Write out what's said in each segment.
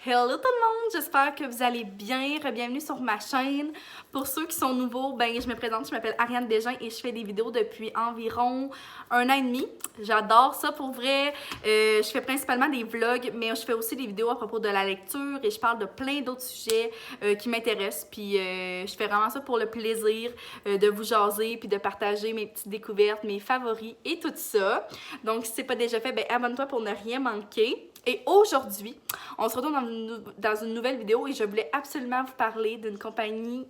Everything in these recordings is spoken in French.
Hello tout le monde, j'espère que vous allez bien. Bienvenue sur ma chaîne. Pour ceux qui sont nouveaux, je me présente, je m'appelle Ariane Desjardins et je fais des vidéos depuis environ 1 an et demi. J'adore ça pour vrai. Je fais principalement des vlogs, mais je fais aussi des vidéos à propos de la lecture et je parle de plein d'autres sujets qui m'intéressent. Puis je fais vraiment ça pour le plaisir de vous jaser puis de partager mes petites découvertes, mes favoris et tout ça. Donc si c'est pas déjà fait, abonne-toi pour ne rien manquer. Et aujourd'hui, on se retrouve dans une nouvelle vidéo et je voulais absolument vous parler d'une compagnie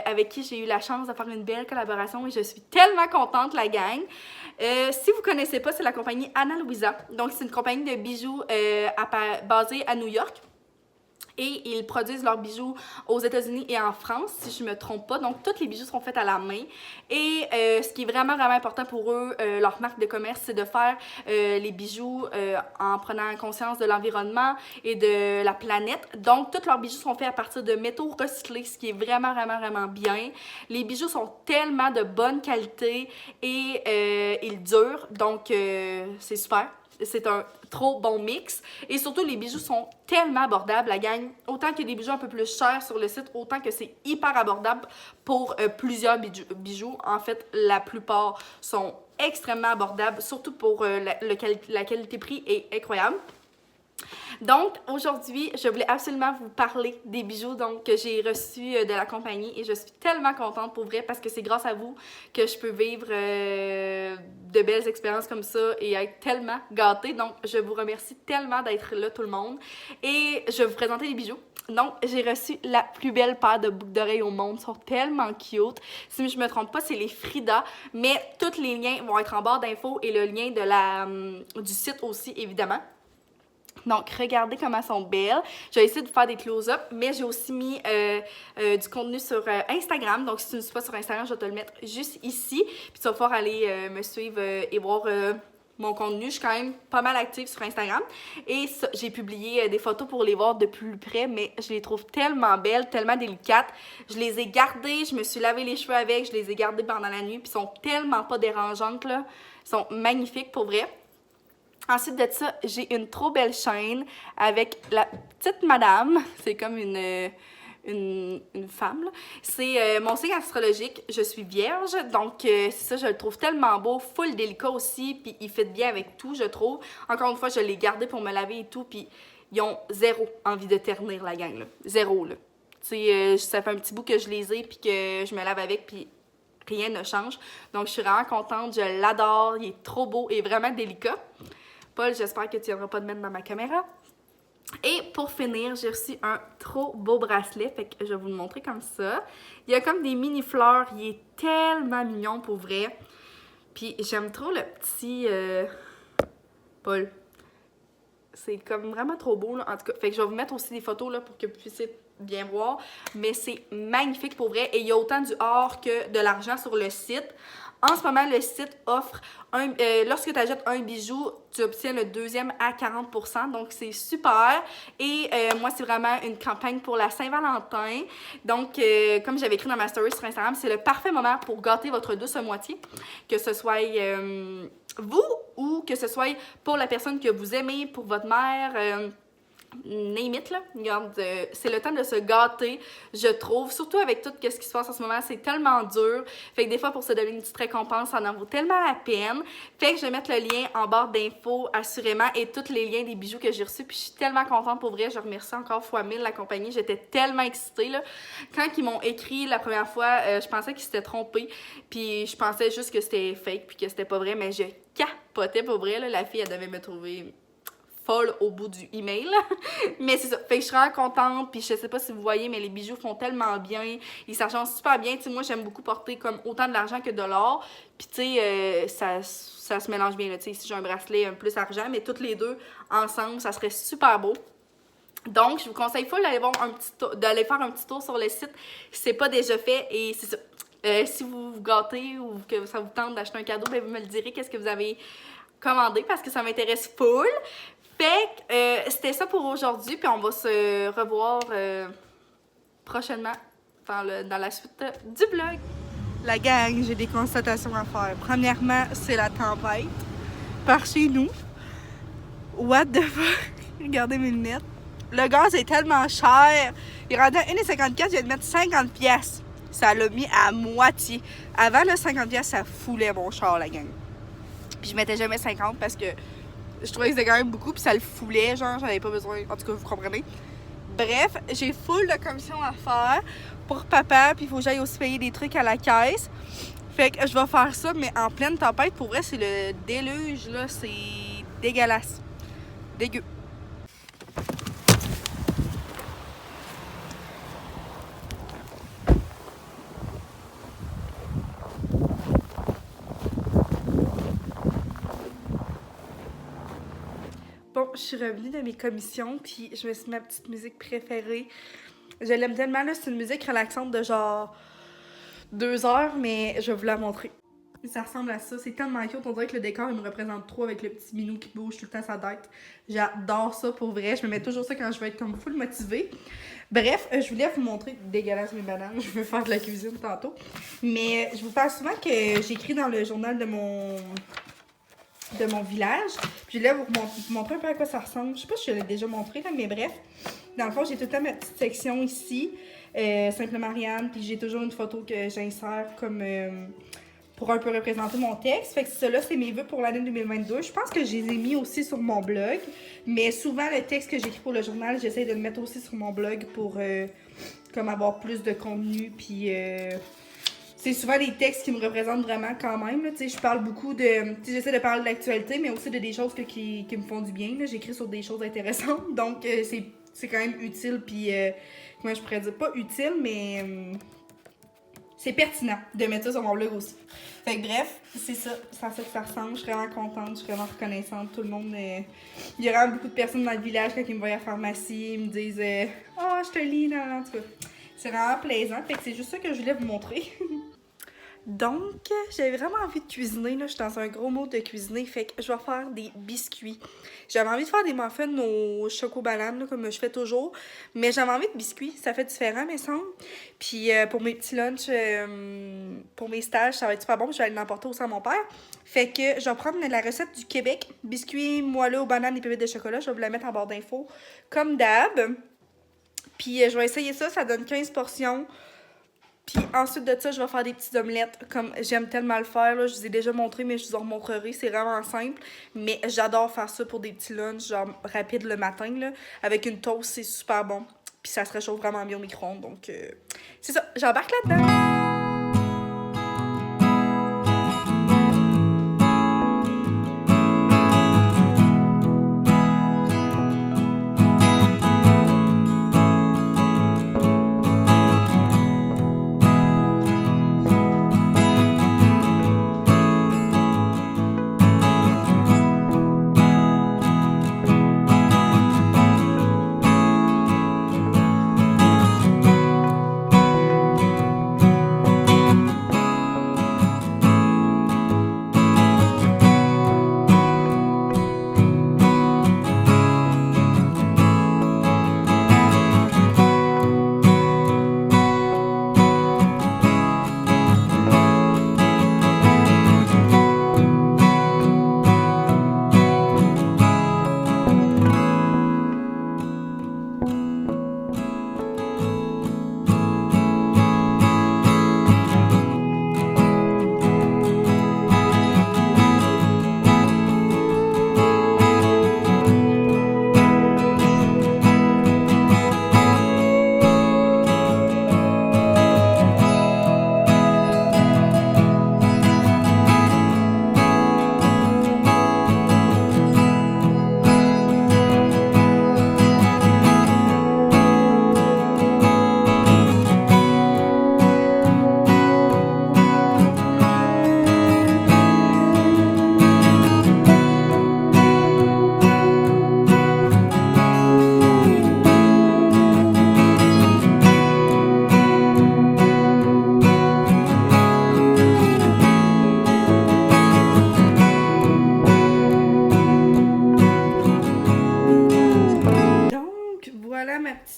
avec qui j'ai eu la chance de faire une belle collaboration et je suis tellement contente, la gang. Si vous connaissez pas, c'est la compagnie Ana Luisa. Donc, c'est une compagnie de bijoux basée à New York. Et ils produisent leurs bijoux aux États-Unis et en France, si je ne me trompe pas. Donc, tous les bijoux sont faits à la main. Et ce qui est vraiment important pour eux, leur marque de commerce, c'est de faire les bijoux en prenant conscience de l'environnement et de la planète. Donc, tous leurs bijoux sont faits à partir de métaux recyclés, ce qui est vraiment bien. Les bijoux sont tellement de bonne qualité et ils durent. Donc, c'est super. C'est un trop bon mix. Et surtout, les bijoux sont tellement abordables, la gang. Autant que des bijoux un peu plus chers sur le site, autant que c'est hyper abordable pour plusieurs bijoux. En fait, la plupart sont extrêmement abordables, surtout pour la qualité-prix est incroyable. Donc, aujourd'hui, je voulais absolument vous parler des bijoux que j'ai reçus de la compagnie et je suis tellement contente pour vrai parce que c'est grâce à vous que je peux vivre de belles expériences comme ça et être tellement gâtée. Donc, je vous remercie tellement d'être là, tout le monde. Et je vais vous présenter les bijoux. Donc, j'ai reçu la plus belle paire de boucles d'oreilles au monde. Ils sont tellement cute. Si je ne me trompe pas, c'est les Frida. Mais tous les liens vont être en barre d'infos et le lien du site aussi, évidemment. Donc, regardez comment elles sont belles. J'ai essayé de faire des close-up, mais j'ai aussi mis du contenu sur Instagram. Donc, si tu ne suis pas sur Instagram, je vais te le mettre juste ici. Puis, tu vas pouvoir aller me suivre et voir mon contenu. Je suis quand même pas mal active sur Instagram. Et j'ai publié des photos pour les voir de plus près, mais je les trouve tellement belles, tellement délicates. Je les ai gardées, je me suis lavé les cheveux avec, je les ai gardées pendant la nuit. Puis, ils sont tellement pas dérangeantes, là. Ils sont magnifiques pour vrai. Ensuite de ça, j'ai une trop belle chaîne avec la petite madame. C'est comme une femme. C'est mon signe astrologique. Je suis vierge. Donc, c'est ça, je le trouve tellement beau. Full délicat aussi. Puis, il fit bien avec tout, je trouve. Encore une fois, je l'ai gardé pour me laver et tout. Puis, ils ont zéro envie de ternir, la gang. Là. Zéro, là. Tu sais, ça fait un petit bout que je les ai. Puis que je me lave avec. Puis, rien ne change. Donc, je suis vraiment contente. Je l'adore. Il est trop beau et vraiment délicat. Paul, j'espère que tu viendras pas de mettre dans ma caméra. Et pour finir, j'ai reçu un trop beau bracelet. Fait que je vais vous le montrer comme ça. Il y a comme des mini fleurs. Il est tellement mignon pour vrai. Puis j'aime trop le petit Paul. C'est comme vraiment trop beau, là. En tout cas, fait que je vais vous mettre aussi des photos là, pour que vous puissiez bien voir. Mais c'est magnifique pour vrai. Et il y a autant du or que de l'argent sur le site. En ce moment, le site offre, lorsque tu achètes un bijou, tu obtiens le deuxième à 40%. Donc, c'est super. Et moi, c'est vraiment une campagne pour la Saint-Valentin. Donc, comme j'avais écrit dans ma story sur Instagram, c'est le parfait moment pour gâter votre douce moitié. Que ce soit vous ou que ce soit pour la personne que vous aimez, pour votre mère... name it, là. Regarde, c'est le temps de se gâter, je trouve. Surtout avec tout ce qui se passe en ce moment, c'est tellement dur. Fait que des fois, pour se donner une petite récompense, ça en vaut tellement la peine. Fait que je vais mettre le lien en barre d'infos, assurément, et tous les liens des bijoux que j'ai reçus. Puis je suis tellement contente, pour vrai. Je remercie encore fois 1000 la compagnie. J'étais tellement excitée, là. Quand ils m'ont écrit la première fois, je pensais qu'ils s'étaient trompés. Puis je pensais juste que c'était fake, puis que c'était pas vrai. Mais je capotais, pour vrai, là. La fille, elle devait me trouver... folle au bout du email. Mais c'est ça. Fait que je suis vraiment contente. Puis je sais pas si vous voyez, mais les bijoux font tellement bien. Ils s'agencent super bien. Tu sais, moi, j'aime beaucoup porter comme autant de l'argent que de l'or. Puis tu sais, ça se mélange bien. Tu sais, si j'ai un bracelet, un plus argent, mais toutes les deux ensemble, ça serait super beau. Donc, je vous conseille full d'aller faire un petit tour sur le site si c'est pas déjà fait. Et c'est ça. Si vous vous gâtez ou que ça vous tente d'acheter un cadeau, ben vous me le direz qu'est-ce que vous avez commandé parce que ça m'intéresse full. Fait que c'était ça pour aujourd'hui, puis on va se revoir prochainement dans la suite du vlog. La gang, j'ai des constatations à faire. Premièrement, c'est la tempête par chez nous. What the fuck? Regardez mes lunettes. Le gaz est tellement cher. Il est rendu à 1,54, je viens de mettre 50 pièces. Ça l'a mis à moitié. Avant, le 50 pièces, ça foulait mon char, la gang. Puis je mettais jamais 50 parce que je trouvais que c'était quand même beaucoup, puis ça le foulait, genre, j'avais pas besoin. En tout cas, vous comprenez. Bref, j'ai full de commissions à faire pour papa, puis il faut que j'aille aussi payer des trucs à la caisse. Fait que je vais faire ça, mais en pleine tempête. Pour vrai, c'est le déluge, là. C'est dégueulasse. Dégueu. Bon, je suis revenue de mes commissions, puis je me suis mis ma petite musique préférée. Je l'aime tellement, là. C'est une musique relaxante de genre 2 heures, mais je vais vous la montrer. Ça ressemble à ça, c'est tellement cute, on dirait que le décor il me représente trop avec le petit minou qui bouge tout le temps sa tête. J'adore ça pour vrai, je me mets toujours ça quand je vais être comme full motivée. Bref, je voulais vous montrer, dégueulasse mes bananes, je veux faire de la cuisine tantôt. Mais je vous parle souvent que j'écris dans le journal de mon village. Puis là, vous montrer un peu à quoi ça ressemble. Je sais pas si je l'ai déjà montré, là, mais bref. Dans le fond, j'ai tout le temps ma petite section ici, Simple Marianne, puis j'ai toujours une photo que j'insère comme pour un peu représenter mon texte. Fait que ça c'est mes vœux pour l'année 2022. Je pense que je les ai mis aussi sur mon blog, mais souvent le texte que j'écris pour le journal, j'essaie de le mettre aussi sur mon blog pour comme avoir plus de contenu, puis c'est souvent des textes qui me représentent vraiment quand même. Là, je parle beaucoup de... J'essaie de parler de l'actualité, mais aussi de des choses qui me font du bien. J'écris sur des choses intéressantes, donc c'est quand même utile. Puis, comment je pourrais dire? Pas utile, mais c'est pertinent de mettre ça sur mon blog aussi. Fait que bref, c'est ça. C'est à ça que ça ressemble. Je suis vraiment contente, je suis vraiment reconnaissante. Tout le monde... Il y a vraiment beaucoup de personnes dans le village quand ils me voient à la pharmacie. Ils me disent « Ah, je te lis, non, en tout cas. » C'est vraiment plaisant. Fait que c'est juste ça que je voulais vous montrer. Donc, j'avais vraiment envie de cuisiner, là. Je suis dans un gros mode de cuisiner, fait que je vais faire des biscuits. J'avais envie de faire des muffins au choco-banane, comme je fais toujours, mais j'avais envie de biscuits, ça fait différent, me semble. Puis pour mes petits lunchs, pour mes stages, ça va être super bon, je vais aller l'emporter aussi à mon père. Fait que je vais prendre la recette du Québec, biscuits moelleux aux bananes et pépites de chocolat, je vais vous la mettre en barre d'infos, comme d'hab. Puis je vais essayer ça, ça donne 15 portions. Puis ensuite de ça, je vais faire des petites omelettes comme j'aime tellement le faire. Là. Je vous ai déjà montré, mais je vous en remontrerai. C'est vraiment simple. Mais j'adore faire ça pour des petits lunchs, genre rapides le matin. Là. Avec une toast, c'est super bon. Puis ça se réchauffe vraiment bien au micro-ondes. Donc, c'est ça. J'embarque là-dedans.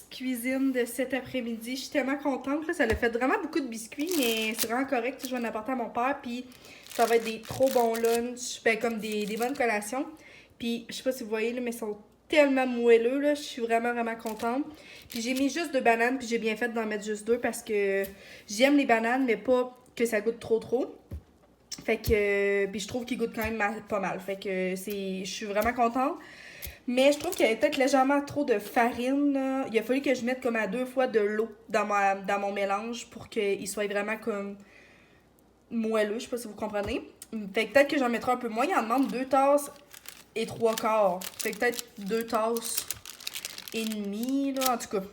Cuisine de cet après-midi. Je suis tellement contente. Là. Ça a fait vraiment beaucoup de biscuits, mais c'est vraiment correct. Je vais en apporter à mon père. Puis ça va être des trop bons lunchs. Ben, comme des bonnes collations. Puis je sais pas si vous voyez, là, mais ils sont tellement moelleux, là. Je suis vraiment, vraiment contente. Puis j'ai mis juste 2 bananes, puis j'ai bien fait d'en mettre juste 2 parce que j'aime les bananes, mais pas que ça goûte trop. Fait que, puis je trouve qu'il goûte quand même pas mal. Fait que je suis vraiment contente. Mais je trouve qu'il y avait peut-être légèrement trop de farine, là. Il a fallu que je mette comme à 2 fois de l'eau dans mon mélange pour qu'il soit vraiment comme moelleux. Je sais pas si vous comprenez. Fait que peut-être que j'en mettrai un peu moins. Il en demande 2 tasses et 3 quarts. Fait que peut-être 2 tasses et demie, là. En tout cas,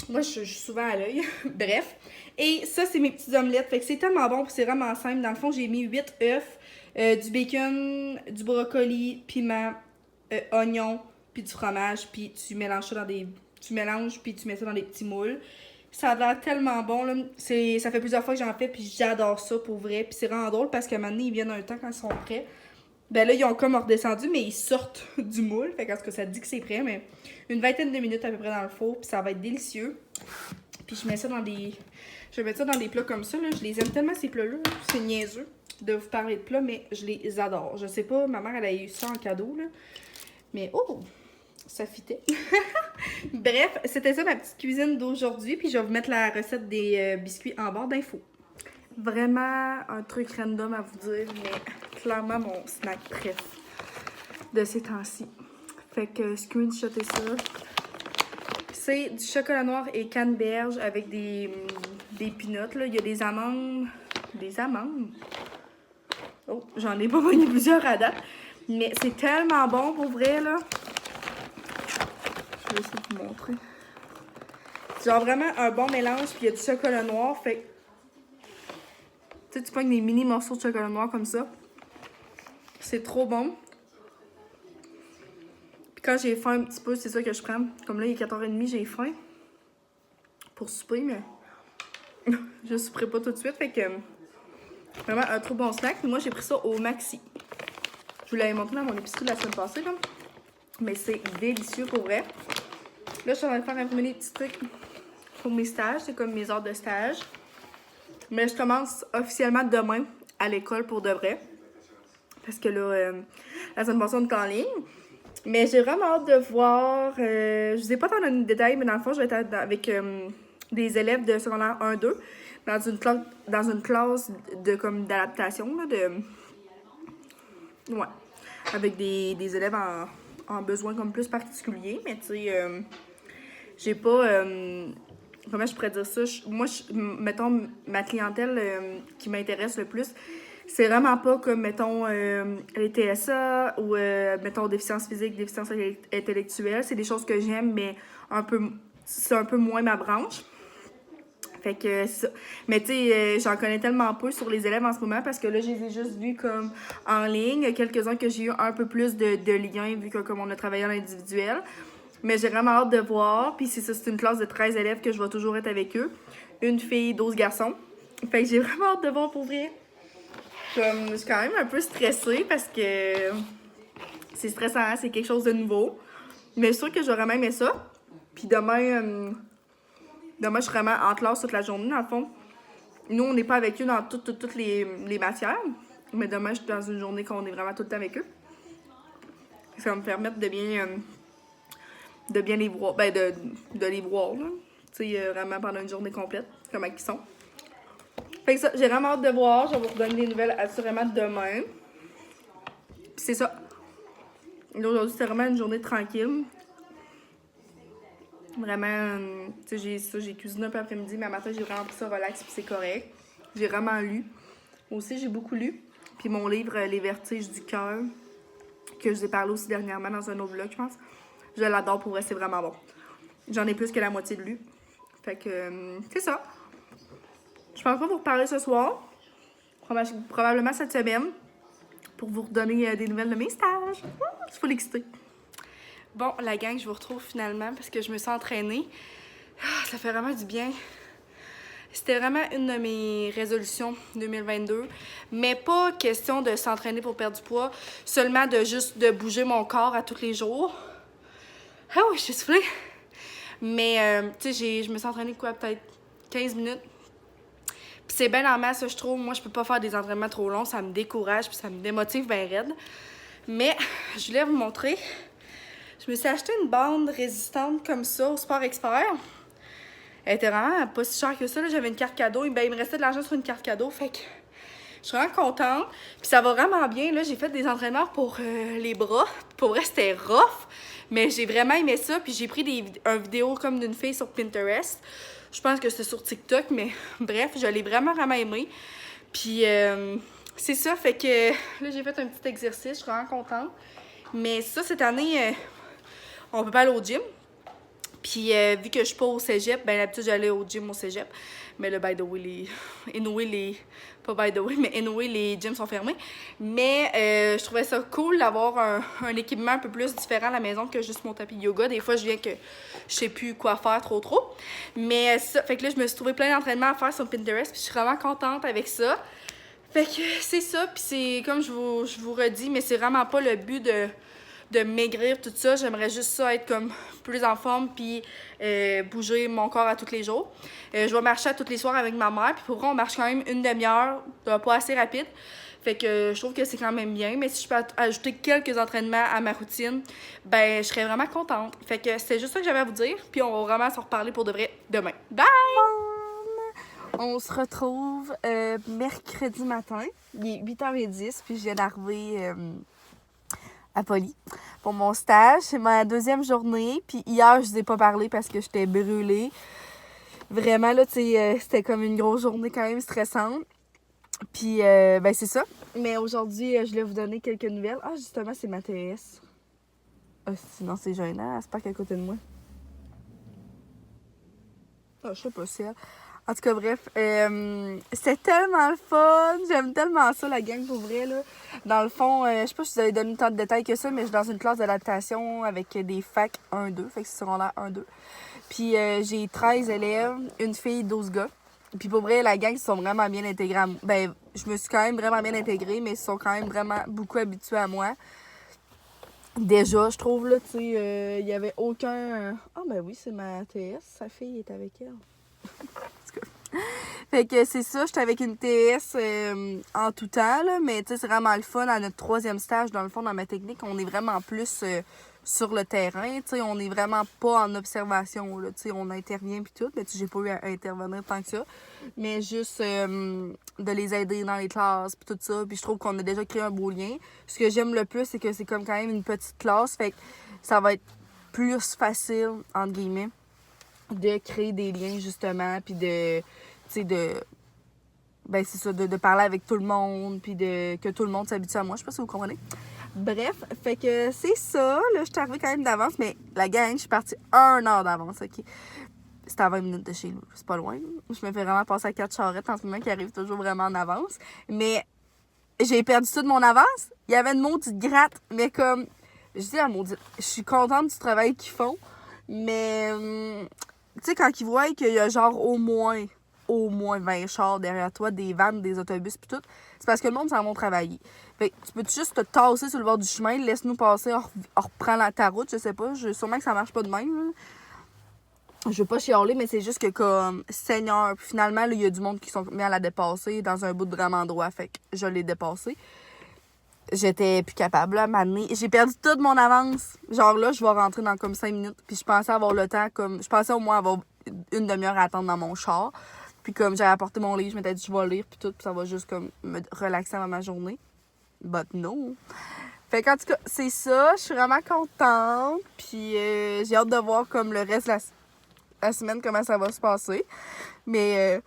moi, je suis souvent à l'œil. Bref. Et ça, c'est mes petites omelettes. Fait que c'est tellement bon, puis c'est vraiment simple. Dans le fond, j'ai mis 8 œufs, du bacon, du brocoli, piment, oignon, puis du fromage. Puis tu mélanges ça Tu mélanges, puis tu mets ça dans des petits moules. Ça a l'air tellement bon, là. Ça fait plusieurs fois que j'en fais, puis j'adore ça pour vrai. Puis c'est vraiment drôle parce que maintenant, ils viennent un temps quand ils sont prêts. Ben là, ils ont comme redescendu, mais ils sortent du moule. Fait qu'en tout cas, ça dit que c'est prêt, mais une vingtaine de minutes à peu près dans le four, puis ça va être délicieux. Puis je mets ça dans des... Je vais mettre ça dans des plats comme ça, là. Je les aime tellement, ces plats-là. C'est niaiseux de vous parler de plats, mais je les adore. Je sais pas, ma mère, elle a eu ça en cadeau, là. Mais oh! Ça fitait. Bref, c'était ça ma petite cuisine d'aujourd'hui. Puis je vais vous mettre la recette des biscuits en barre d'infos. Vraiment un truc random à vous dire, mais clairement mon snack préf de ces temps-ci. Fait que screenshotez ça. C'est du chocolat noir et canneberge avec des peanuts, là. Il y a des amandes. Des amandes? Oh, j'en ai pas pogné plusieurs à date. Mais c'est tellement bon pour vrai, là. Je vais essayer de vous montrer. C'est genre vraiment un bon mélange, puis il y a du chocolat noir, fait que... Tu sais, tu pognes des mini morceaux de chocolat noir comme ça. C'est trop bon. Puis quand j'ai faim un petit peu, c'est ça que je prends. Comme là, il est 4h30, j'ai faim. Pour souper, mais... je souperai pas tout de suite, fait que... Vraiment un trop bon snack. Moi, j'ai pris ça au Maxi. Je vous l'avais montré dans mon épicerie la semaine passée, là. Mais c'est délicieux pour vrai. Là, je suis en train de faire imprimer des petits trucs pour mes stages. C'est comme mes heures de stage. Mais je commence officiellement demain à l'école pour de vrai. Parce que là, la semaine passée, on est en ligne. Mais j'ai vraiment hâte de voir. Je vous ai pas tant donné de détails, mais dans le fond, je vais être avec des élèves de secondaire 1-2 dans une classe d'adaptation. Ouais. Avec des élèves en besoin comme plus particulier. Mais tu sais, j'ai pas... comment je pourrais dire ça? Mettons, ma clientèle qui m'intéresse le plus, c'est vraiment pas comme, mettons, les TSA ou, mettons, déficience physique, déficience intellectuelle. C'est des choses que j'aime, mais c'est un peu moins ma branche. Fait que c'est ça. Mais tu sais, j'en connais tellement peu sur les élèves en ce moment parce que là, je les ai juste vus comme en ligne. Quelques-uns que j'ai eu un peu plus de liens vu que comme on a travaillé en individuel. Mais j'ai vraiment hâte de voir. Puis c'est ça, c'est une classe de 13 élèves que je vais toujours être avec eux. Une fille, 12 garçons. Fait que j'ai vraiment hâte de voir pour vrai. Comme, je suis quand même un peu stressée parce que c'est stressant, hein? C'est quelque chose de nouveau. Mais je suis sûre que j'aurais même aimé ça. Puis demain, je suis vraiment en classe toute la journée, dans le fond. Nous, on n'est pas avec eux dans toutes les matières. Mais demain, je suis dans une journée qu'on est vraiment tout le temps avec eux. Ça va me permettre de bien les voir. Ben, de les voir, là. Tu sais, vraiment pendant une journée complète, comment ils sont. Fait que ça, j'ai vraiment hâte de voir. Je vais vous redonner des nouvelles assurément demain. Puis c'est ça. Aujourd'hui, c'était vraiment une journée tranquille. Vraiment, tu sais, j'ai cuisiné un peu après-midi, mais à matin, j'ai vraiment pris ça relax, puis c'est correct. J'ai vraiment lu. Aussi, j'ai beaucoup lu. Puis mon livre, Les Vertiges du cœur, que je vous ai parlé aussi dernièrement dans un autre vlog, je pense. Je l'adore, pour vrai, c'est vraiment bon. J'en ai plus que la moitié de lu. Fait que, c'est ça. Je pense pas vous reparler ce soir. Probablement cette semaine. Pour vous redonner des nouvelles de mes stages. Je suis full excitée. Bon, la gang, je vous retrouve finalement parce que je me suis entraînée. Ça fait vraiment du bien. C'était vraiment une de mes résolutions 2022. Mais pas question de s'entraîner pour perdre du poids. Seulement de bouger mon corps à tous les jours. Ah oui, je suis soufflée. Mais, tu sais, je me suis entraînée quoi, peut-être 15 minutes. Puis c'est bien en masse, je trouve. Moi, je peux pas faire des entraînements trop longs. Ça me décourage puis ça me démotive bien raide. Mais, je voulais vous montrer. Je me suis acheté une bande résistante comme ça au Sport Expert. Elle était vraiment pas si chère que ça. J'avais une carte cadeau. Et ben, il me restait de l'argent sur une carte cadeau. Fait que je suis vraiment contente. Puis ça va vraiment bien. Là, j'ai fait des entraînements pour les bras. Pour vrai, c'était rough. Mais j'ai vraiment aimé ça. Puis j'ai pris une vidéo comme d'une fille sur Pinterest. Je pense que c'est sur TikTok. Mais bref, je l'ai vraiment aimé. Puis c'est ça. Fait que là, j'ai fait un petit exercice. Je suis vraiment contente. Mais ça, cette année, on peut pas aller au gym. Puis vu que je suis pas au cégep, ben d'habitude j'allais au gym au cégep. Mais là, by the way, pas by the way, mais anyway, les gyms sont fermés. Mais je trouvais ça cool d'avoir un équipement un peu plus différent à la maison que juste mon tapis de yoga. Des fois, je viens que je sais plus quoi faire trop. Mais ça, fait que là, je me suis trouvé plein d'entraînements à faire sur Pinterest. Puis je suis vraiment contente avec ça. Fait que c'est ça. Puis c'est comme je vous redis, mais c'est vraiment pas le but de maigrir, tout ça. J'aimerais juste ça, être comme plus en forme, puis bouger mon corps à tous les jours. Je vais marcher à tous les soirs avec ma mère, puis pour vrai, on marche quand même une demi-heure, pas assez rapide. Fait que je trouve que c'est quand même bien, mais si je peux ajouter quelques entraînements à ma routine, ben je serais vraiment contente. Fait que c'est juste ça que j'avais à vous dire, puis on va vraiment se reparler pour de vrai demain. Bye! On se retrouve mercredi matin, il est 8h10, puis je viens d'arriver à Poly pour mon stage. C'est ma deuxième journée. Puis hier, je vous ai pas parlé parce que j'étais brûlée. Vraiment, là, tu sais, c'était comme une grosse journée quand même stressante. Puis, ben c'est ça. Mais aujourd'hui, je voulais vous donner quelques nouvelles. Ah, justement, c'est ma TS. Ah, sinon, c'est gênant. Elle se parque à côté de moi. Ah, je sais pas si elle... En tout cas, bref, c'est tellement le fun. J'aime tellement ça, la gang, pour vrai, là. Dans le fond, je sais pas si je vous avais donné tant de détails que ça, mais je suis dans une classe d'adaptation avec des facs 1-2, fait que c'est secondaire 1-2. Puis j'ai 13 élèves, une fille, 12 gars. Puis pour vrai, la gang, ils sont vraiment bien intégrés. Ben, je me suis quand même vraiment bien intégrée, mais ils sont quand même vraiment beaucoup habitués à moi. Déjà, je trouve, là, tu sais, il y avait aucun... Ah, ben oui, c'est ma TS, sa fille est avec elle. Fait que c'est ça, j'étais avec une TS en tout temps, là, mais tu sais, c'est vraiment le fun. À notre 3e stage, dans le fond, dans ma technique, on est vraiment plus sur le terrain, tu sais, on est vraiment pas en observation, là, tu sais, on intervient puis tout, mais tu sais, j'ai pas eu à intervenir tant que ça, mais juste de les aider dans les classes puis tout ça, puis je trouve qu'on a déjà créé un beau lien. Ce que j'aime le plus, c'est que c'est comme quand même une petite classe, fait que ça va être plus facile, entre guillemets, de créer des liens, justement, puis de, tu sais, ben c'est ça, de parler avec tout le monde, puis que tout le monde s'habitue à moi. Je sais pas si vous comprenez. Bref, fait que c'est ça. Là, je suis arrivée quand même d'avance, mais la gang, je suis partie 1 heure d'avance, OK? C'était à 20 minutes de chez nous. C'est pas loin. Je me fais vraiment passer à 4 charrettes en ce moment qui arrivent toujours vraiment en avance. Mais j'ai perdu toute mon avance. Il y avait une maudite gratte, mais comme... Je dis la maudite, je suis contente du travail qu'ils font, mais... tu sais, quand ils voient qu'il y a genre au moins 20 chars derrière toi, des vannes, des autobus pis tout, c'est parce que le monde s'en va travailler. Fait que tu peux juste te tasser sur le bord du chemin, laisse-nous passer, on reprend ta route, je sais pas. Sûrement que ça marche pas de même, là. Je veux pas chialer, mais c'est juste que comme Seigneur, puis finalement, il y a du monde qui sont mis à la dépasser dans un bout de vraiment droit, fait que je l'ai dépassé. J'étais plus capable, là, m'amener. J'ai perdu toute mon avance. Genre là, je vais rentrer dans comme 5 minutes. Puis je pensais avoir le temps, comme... Je pensais au moins avoir une demi-heure à attendre dans mon char. Puis comme j'avais apporté mon livre, je m'étais dit je vais lire, puis tout. Puis ça va juste comme me relaxer avant ma journée. But no. Fait qu'en tout cas, c'est ça. Je suis vraiment contente. Puis j'ai hâte de voir comme le reste de la semaine, comment ça va se passer. Mais...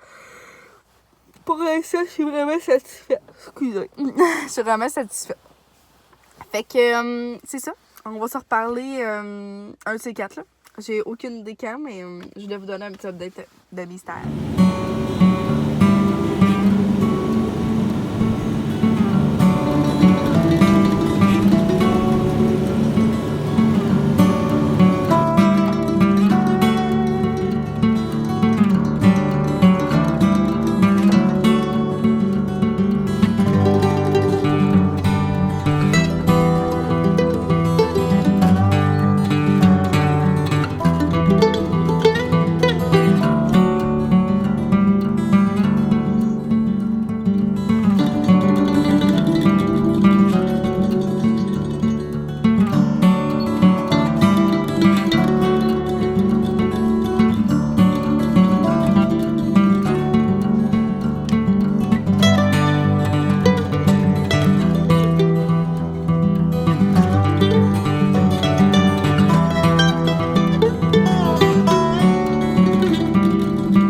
pour l'instant, je suis vraiment satisfaite. Excusez. Je suis vraiment satisfaite. Fait que, c'est ça. On va se reparler un de ces 4 là. J'ai aucune idée quand, mais je voulais vous donner un petit update de mystère.